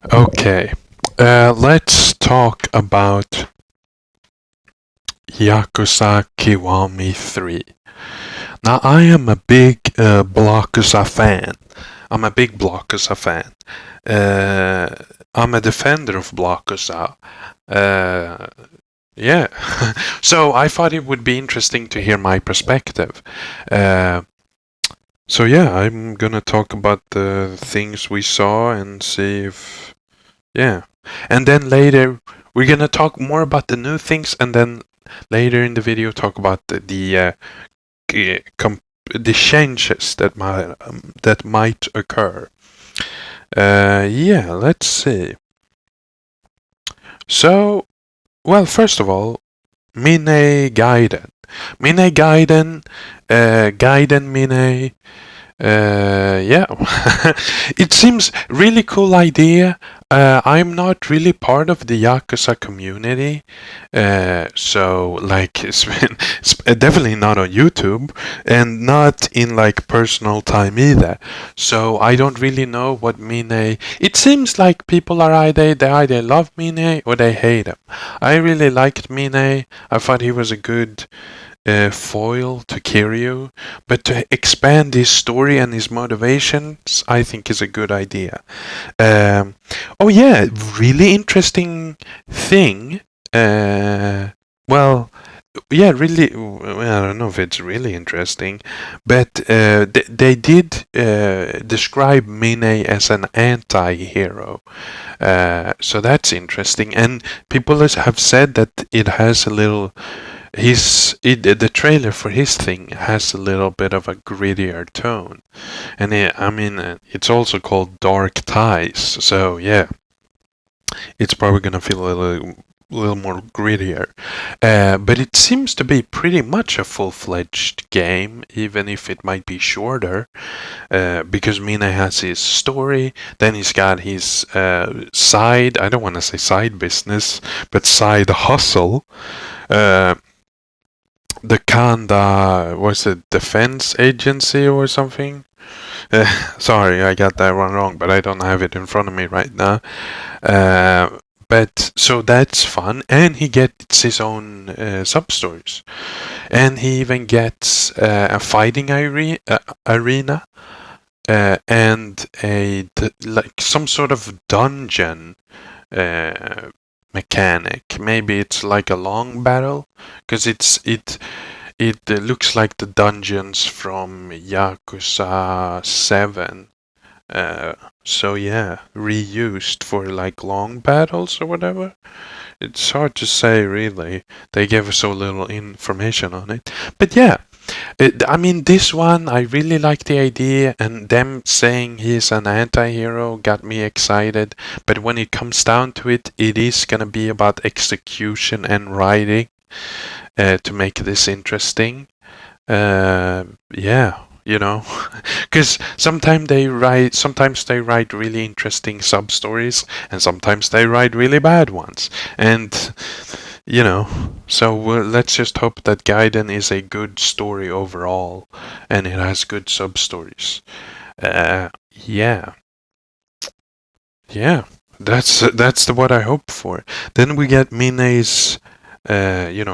Okay, let's talk about Yakuzakiwami 3. Now, I am a big Blockusa fan. I'm a big Blockusa fan. Uh, I'm a defender of Blockusa. Uh, yeah. So I thought it would be interesting to hear my perspective. Uh, so yeah, I'm gonna talk about the things we saw and see if yeah. And then later we're gonna talk more about the new things, and then later in the video talk about the changes that might occur. Yeah, let's see. So, well, first of all, Mine Gaiden. Mine Gaiden, Gaiden Mine. Yeah, it seems really cool idea. I'm not really part of the Yakuza community, so like it's definitely not on YouTube and not in like personal time either. So I don't really know what Mine. It seems like people are they either love Mine or they hate him. I really liked Mine. I thought he was a good foil to Kiryu, but to expand his story and his motivations, I think is a good idea. Um, oh yeah, really interesting thing. Well, yeah, really. Well, I don't know if it's really interesting, but they did describe Mine as an anti-hero. So that's interesting, and people have said that it has a little the trailer for his thing has a little bit of a grittier tone, and it's also called Dark Ties. So yeah, it's probably gonna feel a little more grittier. But it seems to be pretty much a full-fledged game, even if it might be shorter. Because Mina has his story, then he's got his side. I don't want to say side business, but side hustle. The Kanda, was it Defense Agency or something? Sorry, I got that one wrong, but I don't have it in front of me right now. But so that's fun, and he gets his own sub-stories, and he even gets a fighting arena and like some sort of dungeon mechanic. Maybe it's like a long battle, because it looks like the dungeons from Yakuza 7. So yeah, reused for like long battles or whatever. It's hard to say really. They gave us so little information on it. But yeah, this one, I really like the idea, and them saying he's an anti-hero got me excited. But when it comes down to it, it is gonna be about execution and writing to make this interesting. Yeah, because sometimes they write really interesting sub stories, and sometimes they write really bad ones, and so let's just hope that Gaiden is a good story overall, and it has good sub stories. Yeah, yeah, that's what I hope for. Then we get Mine's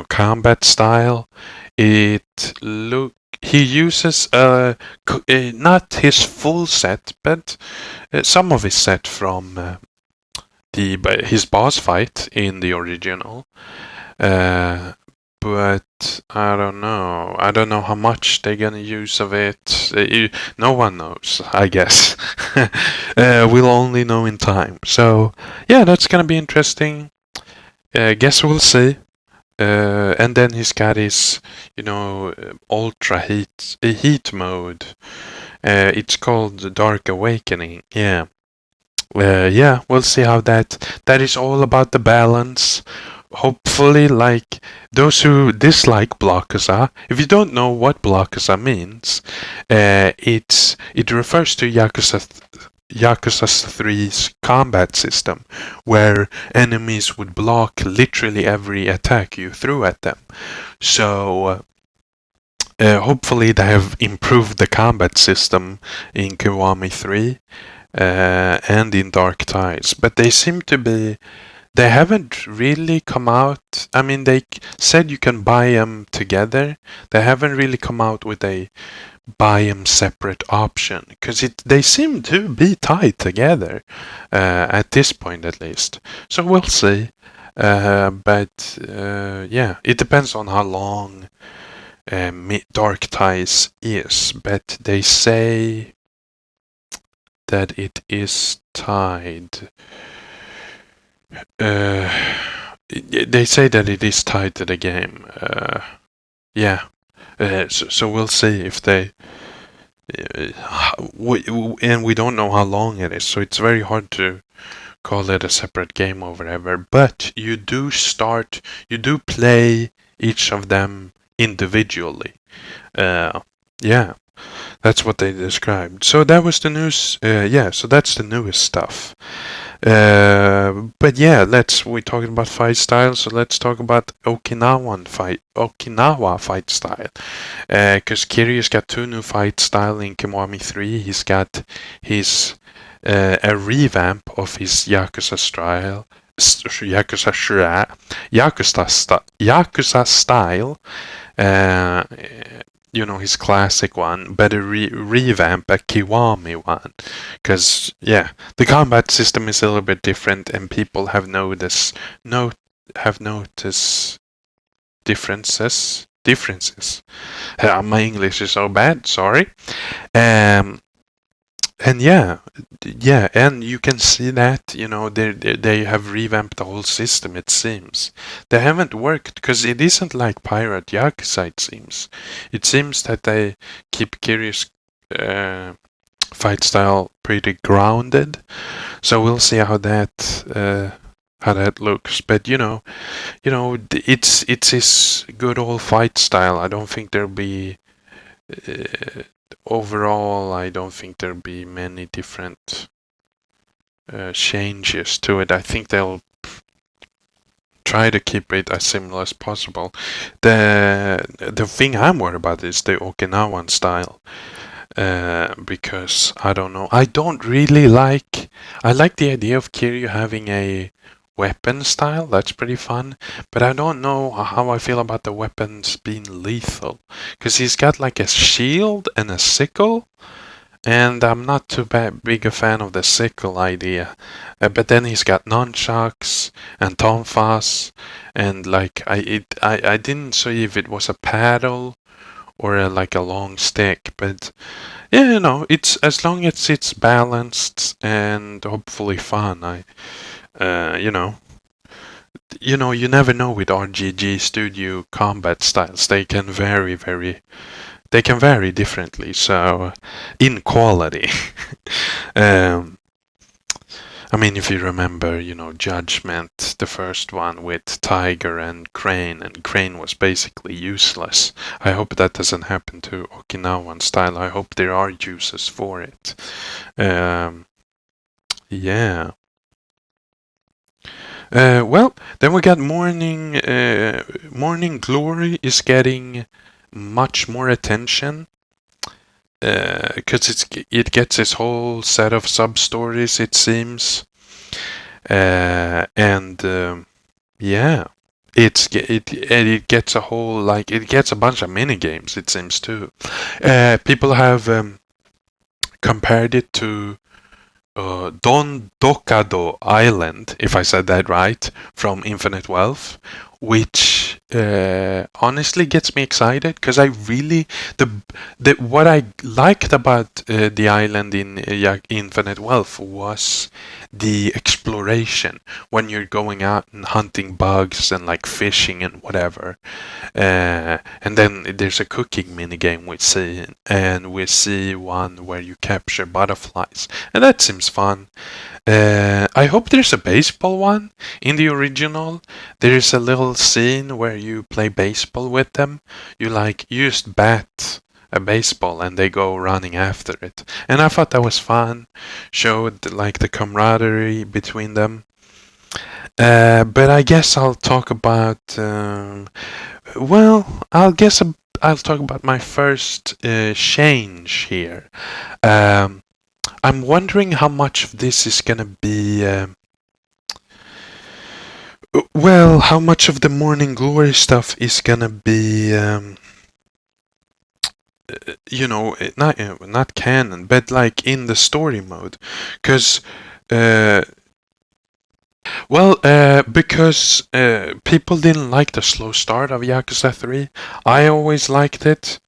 combat style. He uses not his full set, but some of his set from his boss fight in the original. But I don't know. I don't know how much they're gonna use of it. No one knows, I guess. We'll only know in time. So yeah, that's gonna be interesting. Guess we'll see. And then he's got his, ultra heat mode. It's called Dark Awakening. Yeah. Yeah, we'll see how that is all about the balance. Hopefully, like those who dislike Blockusa, if you don't know what Blockusa means, it refers to Yakuza 3's combat system, where enemies would block literally every attack you threw at them. So hopefully they have improved the combat system in Kiwami 3. and in Dark Tides, but they seem to be. They haven't really come out. I mean, they said you can buy them together. They haven't really come out with a buy them separate option because they seem to be tied together at this point, at least. So we'll see. But yeah, it depends on how long Dark Ties is. But they say that it is tied. They say that it is tied to the game. Yeah. So we'll see if they. And we don't know how long it is, so it's very hard to call it a separate game or whatever. But you do play each of them individually. Yeah, that's what they described. So that was the news. Yeah, so that's the newest stuff. But yeah, we're talking about fight style, so let's talk about Okinawa fight style. Because Kiryu's got 2 new fight style in Kiwami 3. He's got his a revamp of his Yakuza style. Yakuza style. His classic one, but a revamp, a Kiwami one. Because, yeah, the combat system is a little bit different, and people have noticed differences. My English is so bad, sorry. And yeah, and you can see that, they have revamped the whole system, it seems. They haven't worked, because it isn't like Pirate Yakuza, it seems. It seems that they keep Kiryu's fight style pretty grounded. So we'll see how that looks. But it's his good old fight style. I don't think there'll be overall, I don't think there'll be many different changes to it. I think they'll try to keep it as similar as possible. The thing I'm worried about is the Okinawan style. Because I don't know. I like the idea of Kiryu having a weapon style. That's pretty fun. But I don't know how I feel about the weapons being lethal. Because he's got like a shield and a sickle. And I'm not too big a fan of the sickle idea. But then he's got nunchucks and tonfas. And like I didn't see if it was a paddle or like a long stick, but yeah, it's as long as it's balanced and hopefully fun. You never know with RGG Studio combat styles. They can vary differently. So in quality. I mean, if you remember, Judgment, the first one with Tiger and Crane was basically useless. I hope that doesn't happen to Okinawan style. I hope there are uses for it. Yeah. Well, then we got Morning Glory is getting much more attention. Because it gets its whole set of sub-stories, it seems. Yeah, it gets a whole, it gets a bunch of mini games, it seems too. People have compared it to Don Dokado Island, if I said that right, from Infinite Wealth, which honestly gets me excited because I really what I liked about the island in Infinite Wealth was the exploration when you're going out and hunting bugs and like fishing and whatever, and then there's a cooking minigame we see one where you capture butterflies, and that seems fun. I hope there's a baseball one. In the original, there is a little scene where you play baseball with them. You just bat a baseball and they go running after it. And I thought that was fun. Showed the camaraderie between them. But I guess I'll talk about. I'll talk about my first change here. I'm wondering how much of this is gonna be. Well, how much of the Morning Glory stuff is gonna be, not canon, but like in the story mode, because, because people didn't like the slow start of Yakuza 3. I always liked it.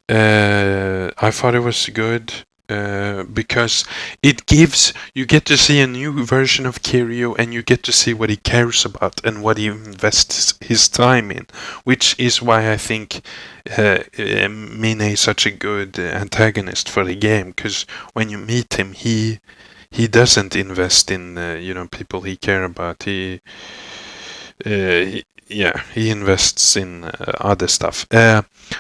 I thought it was good. Because you get to see a new version of Kiryu, and you get to see what he cares about and what he invests his time in, which is why I think Mine is such a good antagonist for the game, because when you meet him, he doesn't invest in people he care about. He invests in other stuff.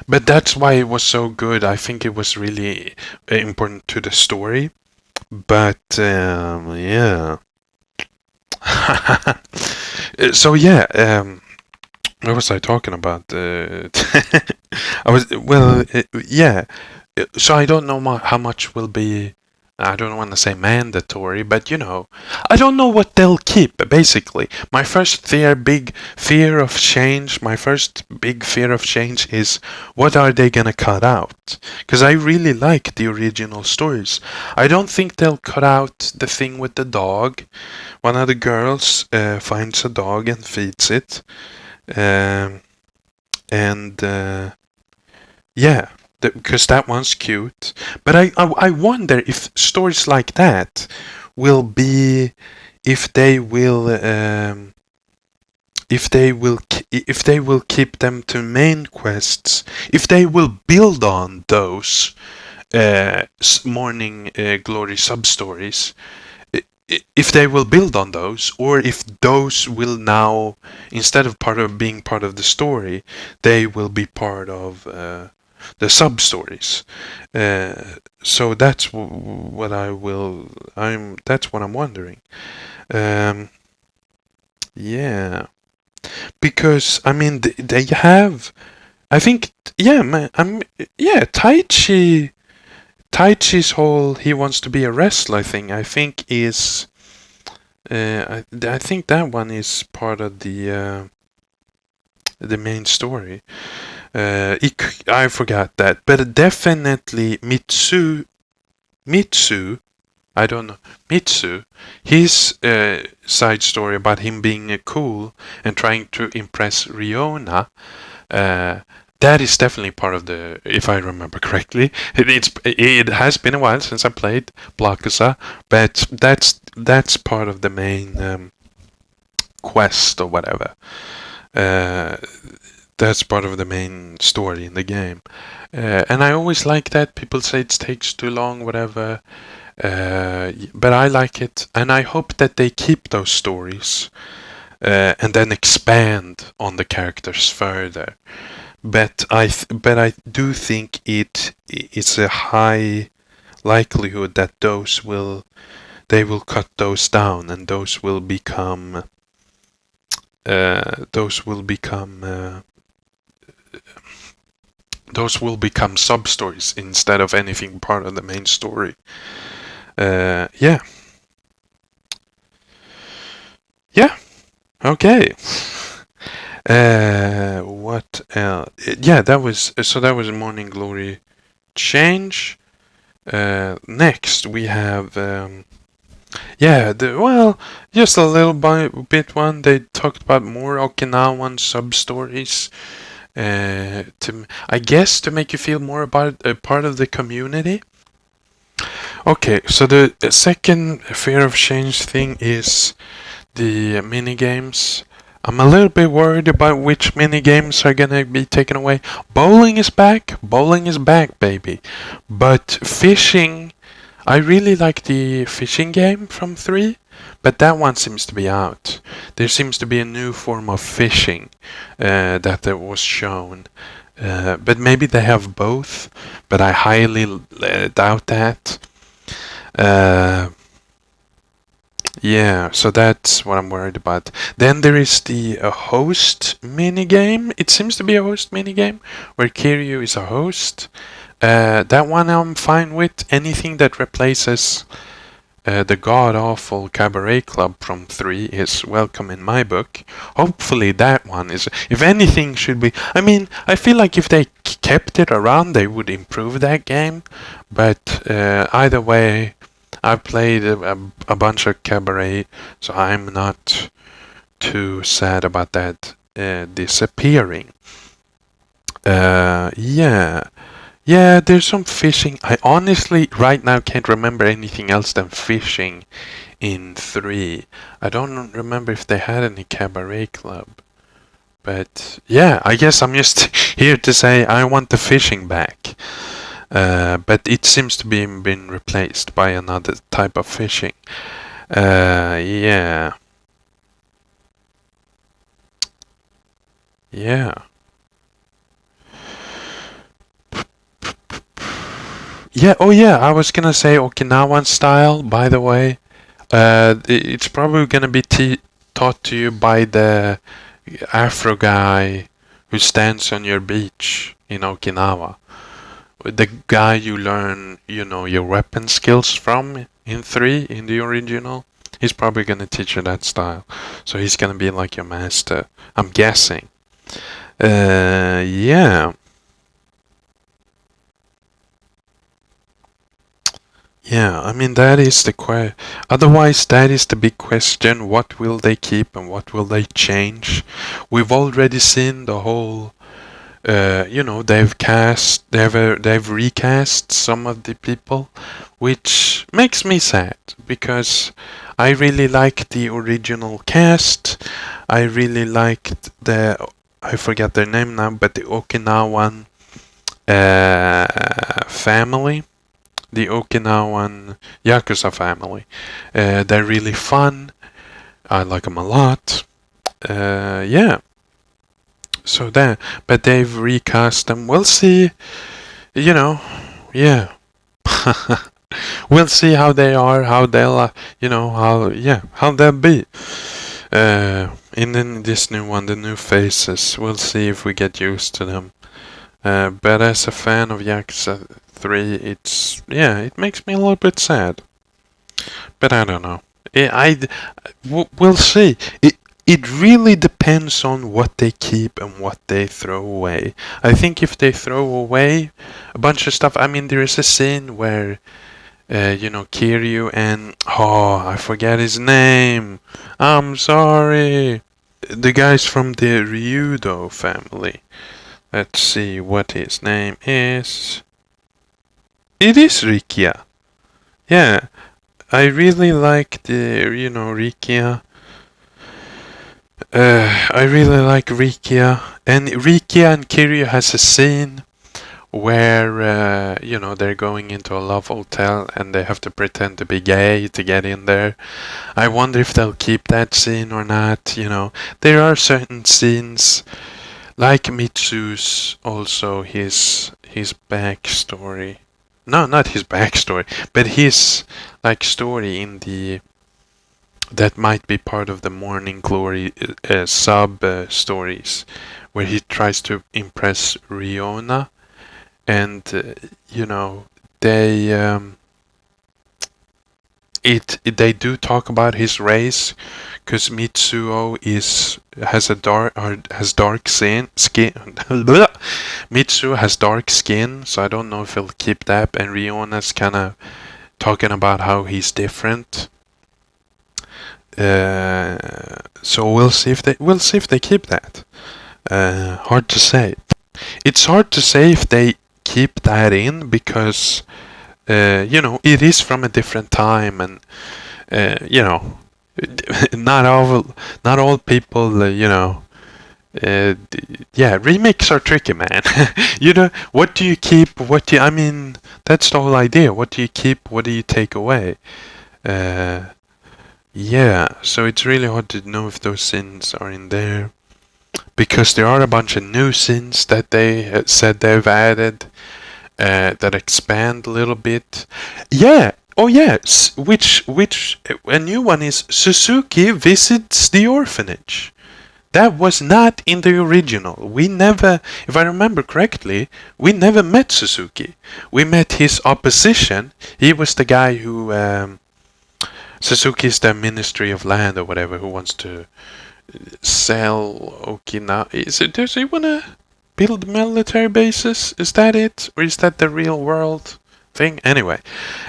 But that's why it was so good. I think it was really important to the story. But yeah. So yeah. What was I talking about? Yeah. So I don't know how much will be. I don't want to say mandatory, but I don't know what they'll keep, basically. My first big fear of change is, what are they gonna cut out? Because I really like the original stories. I don't think they'll cut out the thing with the dog. One of the girls finds a dog and feeds it. Yeah, because that one's cute. But I wonder if stories like that will be, if they will keep them to main quests, if they will build on those Morning Glory sub-stories, if they will build on those, or if those will now, instead of being part of the story, they will be part of the sub stories. So that's what that's what I'm wondering. Yeah, because I mean they have. I think Taichi's whole he wants to be a wrestler thing, I think is. I think that one is part of the main story. I forgot that, but definitely Mitsu, I don't know, Mitsu, his side story about him being cool and trying to impress Riona, that is definitely part of the, if I remember correctly. It has been a while since I played YAKUZA, but that's part of the main quest or whatever. That's part of the main story in the game. And I always like that. People say it takes too long, whatever. But I like it, and I hope that they keep those stories and then expand on the characters further. But I do think it's a high likelihood that they will cut those down, and those will become sub-stories instead of anything part of the main story. Yeah. Okay. What else? Yeah, that was Morning Glory change. Next we have just a little bit one. They talked about more Okinawan sub-stories. I guess to make you feel more about a part of the community. Okay, so the second fear of change thing is the mini games. I'm a little bit worried about which mini games are gonna be taken away. Bowling is back, baby. But fishing, I really like the fishing game from 3, but that one seems to be out. There seems to be a new form of fishing that was shown. But maybe they have both, but I highly doubt that. Yeah, so that's what I'm worried about. Then there is the host minigame. It seems to be a host minigame where Kiryu is a host. That one I'm fine with. Anything that replaces the god-awful Cabaret Club from 3 is welcome in my book. Hopefully that one is, if anything should be, I mean, I feel like if they kept it around they would improve that game, but either way, I've played a bunch of Cabaret, so I'm not too sad about that disappearing. Yeah. Yeah, there's some fishing. I honestly, right now, can't remember anything else than fishing in 3. I don't remember if they had any Cabaret Club. But yeah, I guess I'm just here to say I want the fishing back. But it seems to be been replaced by another type of fishing. Yeah. Yeah. Yeah, oh yeah, I was gonna say Okinawan style, by the way. It's probably gonna be taught to you by the Afro guy who stands on your beach in Okinawa. The guy you learn, your weapon skills from in 3, in the original. He's probably gonna teach you that style. So he's gonna be like your master, I'm guessing. Yeah. Yeah, I mean that is the otherwise that is the big question. What will they keep and what will they change? We've already seen the whole they've recast some of the people, which makes me sad because I really liked the original cast. I really liked I forget their name now, but the Okinawan family. The Okinawan YAKUZA family. They're really fun. I like them a lot. Yeah. So but they've recast them. We'll see. Yeah. We'll see how they are, how they'll, how they'll be. In this new one, the new faces. We'll see if we get used to them. But as a fan of Yakuza 3, it makes me a little bit sad. But I don't know. We'll see. It really depends on what they keep and what they throw away. I think if they throw away a bunch of stuff, I mean, there is a scene where, Kiryu and, I forget his name. I'm sorry. The guys from the Ryudo family. Let's see what his name is. It is Rikia. Yeah, I really like the, Rikia. I really like Rikia. And Rikia and Kiryu has a scene where, they're going into a love hotel and they have to pretend to be gay to get in there. I wonder if they'll keep that scene or not, There are certain scenes, like Mitsu's, also his backstory. No, not his backstory, but his story in that might be part of the Morning Glory sub stories, where he tries to impress Riona, and they do talk about his race, because Mitsuo has dark skin. Mitsuo has dark skin, so I don't know if he'll keep that. And Riona's kind of talking about how he's different. So we'll see if they keep that. Hard to say. It's hard to say if they keep that in because it is from a different time, and not all people remakes are tricky, man. What do you keep, I mean, that's the whole idea. What do you keep, what do you take away? So it's really hard to know if those sins are in there, because there are a bunch of new sins that they said they've added that expand a little bit. Which a new one is Suzuki visits the orphanage. That was not in the original. We never, if I remember correctly, we never met Suzuki. We met his opposition. He was the guy who, Suzuki is the Ministry of Land or whatever, who wants to sell Okinawa. Does he want to build military bases? Is that it? Or is that the real world thing? Anyway,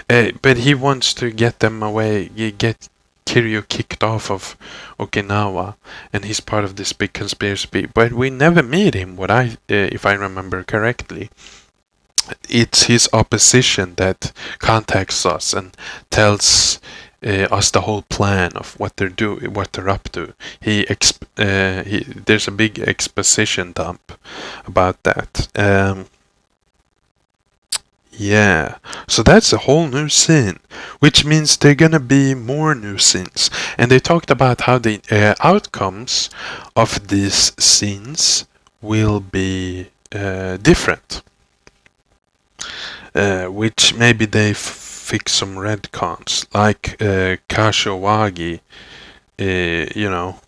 but he wants to get them away, get Kiryu kicked off of Okinawa, and he's part of this big conspiracy. But we never meet him, if I remember correctly. It's his opposition that contacts us and tells us the whole plan of what they're up to. There's a big exposition dump about that. Yeah, so that's a whole new scene, which means there are gonna be more new scenes. And they talked about how the outcomes of these scenes will be different. Which maybe they fix some retcons, like Kashowagi, you know.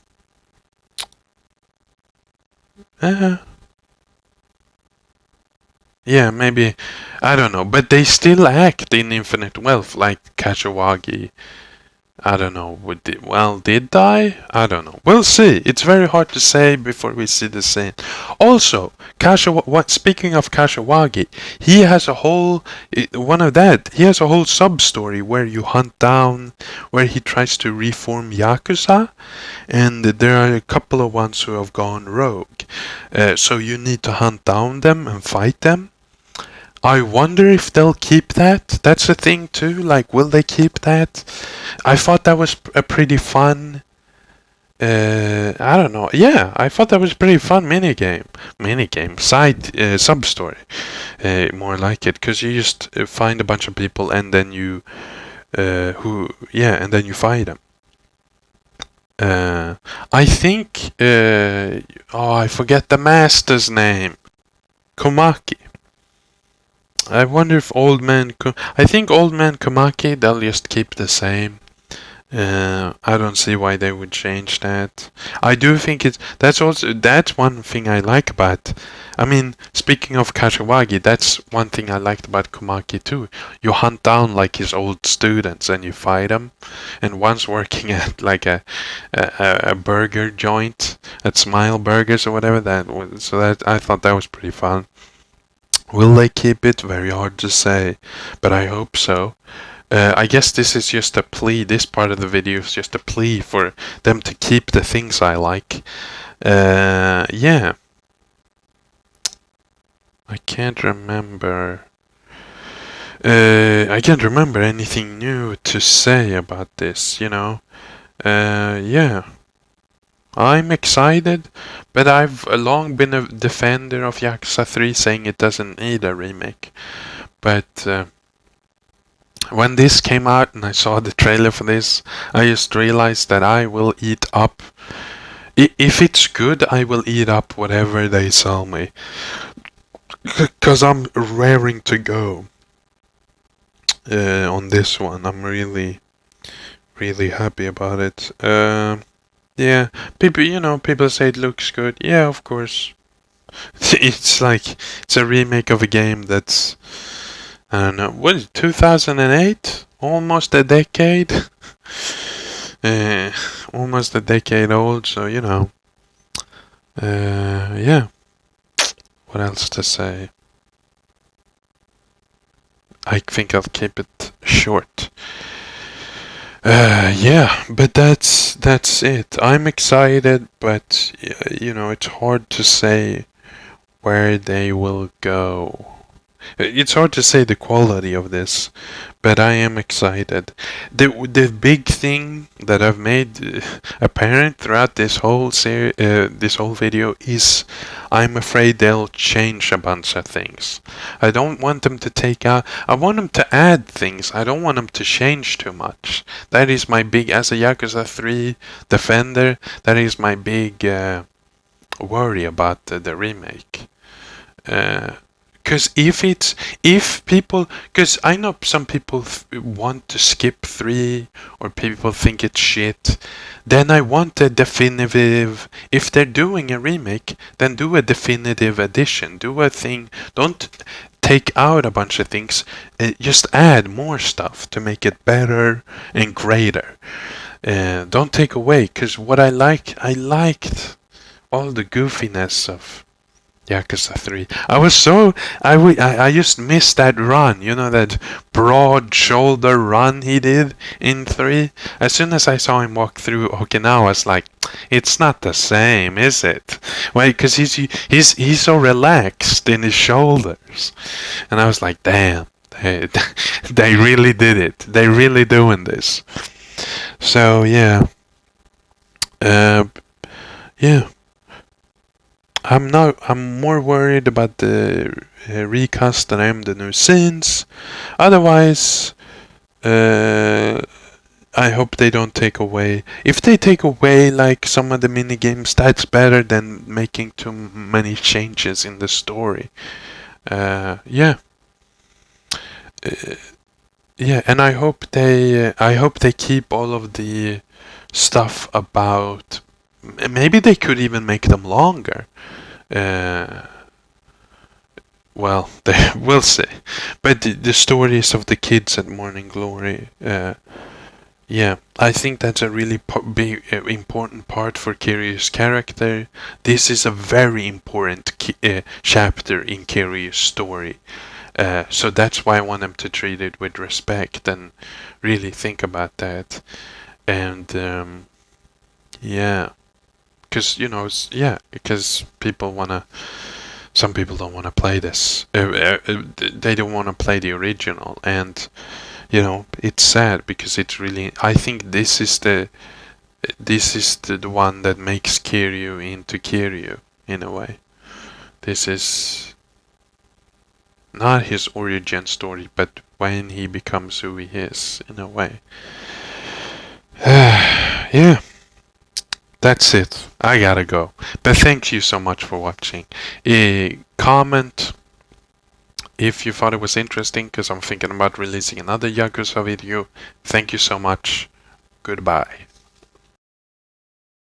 Yeah, maybe, I don't know, but they still act in Infinite Wealth like Kashowagi. I don't know, did die? I don't know. We'll see. It's very hard to say before we see the scene. Also, speaking of Kashowagi, he has a whole, he has a whole sub-story where you hunt down, where he tries to reform Yakuza, and there are a couple of ones who have gone rogue. So you need to hunt down them and fight them. I wonder if they'll keep that. That's a thing too. Like, will they keep that? I thought that was a pretty fun. I don't know. Yeah, I thought that was a pretty fun minigame. Sub story. More like it, because you just find a bunch of people and then you, and then you fight them. I think. I forget the master's name. Komaki. I wonder if I think Old Man Komaki, they'll just keep the same. I don't see why they would change that. I do think that's one thing I like about. I mean, speaking of Kashowagi, that's one thing I liked about Komaki too. You hunt down like his old students and you fight them. And one's working at like a burger joint at Smile Burgers or whatever that was. So that I thought that was pretty fun. Will they keep it? Very hard to say, but I hope so. I guess this is just a plea. This part of the video is just a plea for them to keep the things I like. Yeah. I can't remember. I can't remember anything new to say about this, you know. Yeah. I'm excited, but I've long been a defender of Yakuza 3, saying it doesn't need a remake. But when this came out and I saw the trailer for this, I just realized that I will eat up. If it's good, I will eat up whatever they sell me. Because I'm raring to go on this one. I'm really, really happy about it. Yeah, people say it looks good. Yeah, of course. It's like, it's a remake of a game that's, I don't know, what is it, 2008? Almost a decade? Almost a decade old, so, you know. Yeah. What else to say? I think I'll keep it short. Yeah, but that's it. I'm excited, but you know, it's hard to say where they will go. It's hard to say the quality of this, but I am excited. The big thing that I've made apparent throughout this whole video is I'm afraid they'll change a bunch of things. I don't want them to take out. I want them to add things. I don't want them to change too much. That is my big, as a Yakuza 3 defender, that is my big worry about the remake. Because if people, because I know some people want to skip 3, or people think it's shit, then I want a definitive. If they're doing a remake, then do a definitive edition. Do a thing. Don't take out a bunch of things. Just add more stuff to make it better and greater. Don't take away, because what I liked all the goofiness of Yakuza 3. I just missed that run, that broad shoulder run he did in 3. As soon as I saw him walk through Okinawa, I was like, it's not the same, is it? Well, because he's so relaxed in his shoulders. And I was like, damn, they really did it. They really doing this. So, yeah. Yeah. I'm more worried about the recast than I am the new scenes. Otherwise, I hope they don't take away. If they take away like some of the mini games, that's better than making too many changes in the story. Yeah. Yeah, and I hope they keep all of the stuff about. Maybe they could even make them longer. Well, we'll see. But the stories of the kids at Morning Glory, yeah, I think that's a really big, important part for Kiryu's character. This is a very important chapter in Kiryu's story. So that's why I want them to treat it with respect and really think about that. And yeah. Because, because some people don't want to play this. They don't want to play the original. And, it's sad because it's really, I think this is the one that makes Kiryu into Kiryu, in a way. This is not his origin story, but when he becomes who he is, in a way. Yeah. That's it. I gotta go. But thank you so much for watching. Comment if you thought it was interesting, because I'm thinking about releasing another Yakuza video. Thank you so much. Goodbye.